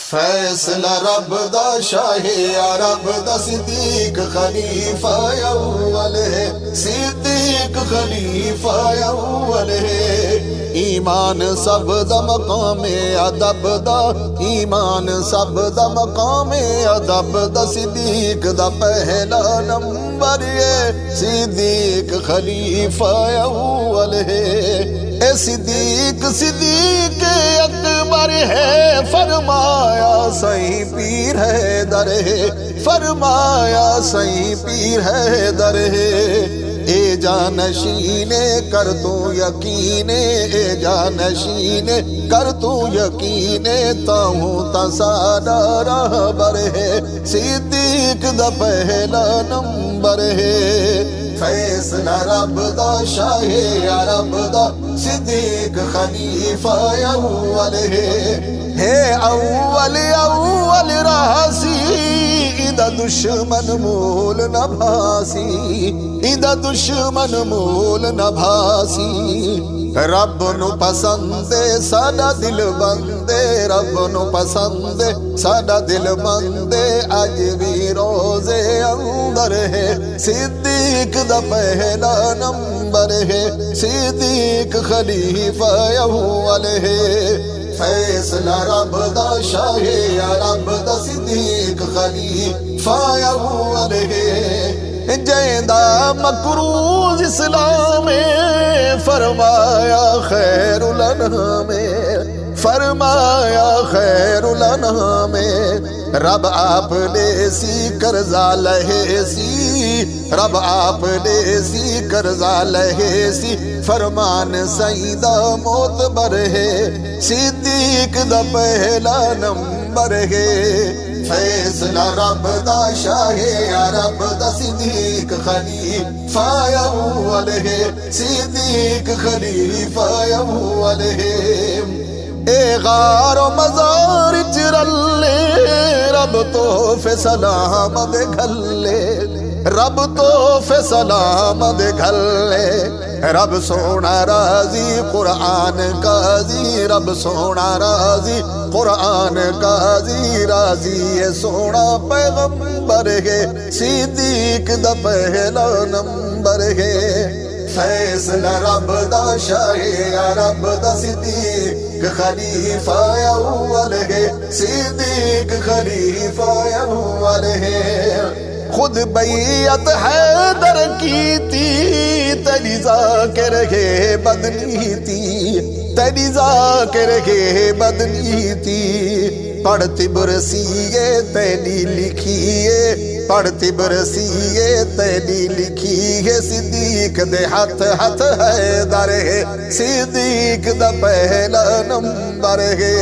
فیصلہ رب دا شاہ عرب دا صدیق خلیفہ اول ہے، صدیق خلیفہ اول ہے۔ ایمان سب دا مقام ادب دا، ایمان سب دا مقام ادب دا، صدیق دا پہلا نمبر ہے، صدیق خلیفہ اول ہے۔ اے صدیق صدیق اکبر ہے، فرمایا سائیں پیر حیدر ہے، فرمایا سائیں پیر حیدر ہے۔ اے جانشین کر تو یقین، اے جانشین کر تو یقین، تاہوں تا سادہ رہبر ہے، صدیق دا پہلا نمبر ہے۔ فیصلہ رب دا شاہ عرب دا، صدیق خلیفہ اول ہے اول اول راسی، ادا دشمن مول نہ بھاسی، ادا دشمن مول نہ بھاسی۔ رب نو پسندے ساڈا دل بندے، رب نو پسندے ساڈا دل بندے، اج بھی روزے اندر ہے، صدیق دا پہلا نمبر ہے، صدیق خلیفہ اول ہے۔ فیصلہ رب دا شاہ عرب دا، صدیق خلیفہ اول ہے۔ جیندہ مکروز اسلام فرمایا خیر الانام، فرمایا خیر الانام۔ رب آپ نے سی قرضہ لہے سی، رب آپ نے سی قرضہ لہے سی، فرمان سیدہ معتبر ہے، صدیق دا پہلا نمبر ہے۔ فیصلہ رب دا شاہ عرب دا، صدیق خلیفہ اول ہے، صدیق خلیفہ اول ہے۔ اے غار و مزار چرلے، رب تحفے سلام دے گھلے، رب تحفے سلام دے گھلے۔ رب سونا راضی قرآن قاضی، رب سونا راضی قرآن قاضی، راضی ہے سونا پیغمبر ہے، صدیق دا پہلا نمبر ہے۔ فیصلہ رب دا شاہ عرب دا، صدیق خلیفہ اول ہے، صدیق خلیفہ اول ہے۔ خود بیعت حیدر کی تھی، تیری ذاکر ہے بدنیتی، تیری ذاکر ہے بدنیتی۔ پڑھتی برسیے تیری لکھیے، پڑھتی برسیے تیری لکھی ہے، صدیق دے ہاتھ ہاتھ حیدر ہے، صدیق دا پہلا نمبر ہے۔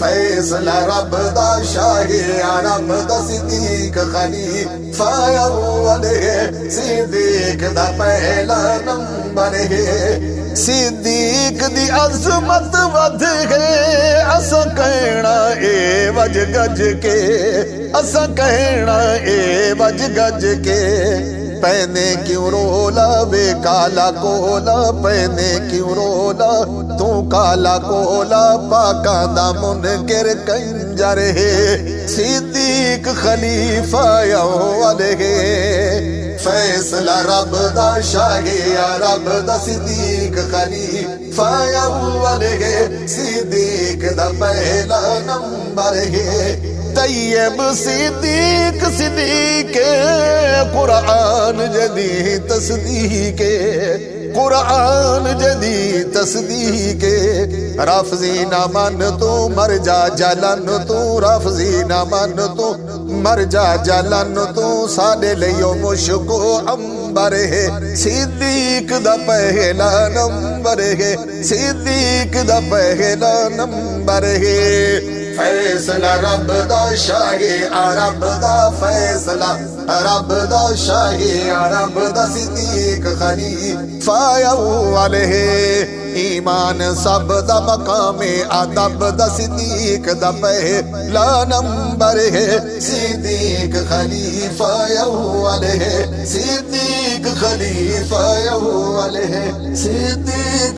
فیصلہ رب دا شاہ عرب دا، صدیق خلیفہ اول ہے، صدیق دا پہلا نمبر ہے۔ صدیق دی عظمت ود ہے، اسا کہنا اے وج گج کے، اسا کہنا اے وج گج کے۔ پہنے کیوں رولا بے کالا کولا، پہنے کیوں رولا تو کالا کولا، پاکاں دا منکر کنجر ہے، صدیق خلیفہ اول ہے۔ فیصلہ رب دا شاہ عرب دا، صدیق خلیفہ اول ہے، صدیق دا پہلا نمبر ہے۔ طیب صدیق صدیق قرآن جدید تصدیق، قرآن جدید تصدیق۔ رافضی نہ من تو مر جا جلن تو، رافضی نہ من تو مر جا جلن تو، ساڈے لیو مشک و عنبر ہے، صدیق دا پہلا نمبر ہے، صدیق دا پہلا نمبر ہے۔ فیصلہ رب دا شاہ عرب دا، فیصلہ رب دا شاہ عرب دا، صدیق خلیفہ اول ہے۔ ایمان سب دا مقام ادب دا، صدیق دا پہلا نمبر ہے، صدیق خلیفہ اول ہے، صدیق خلیفہ اول ہے، صدیق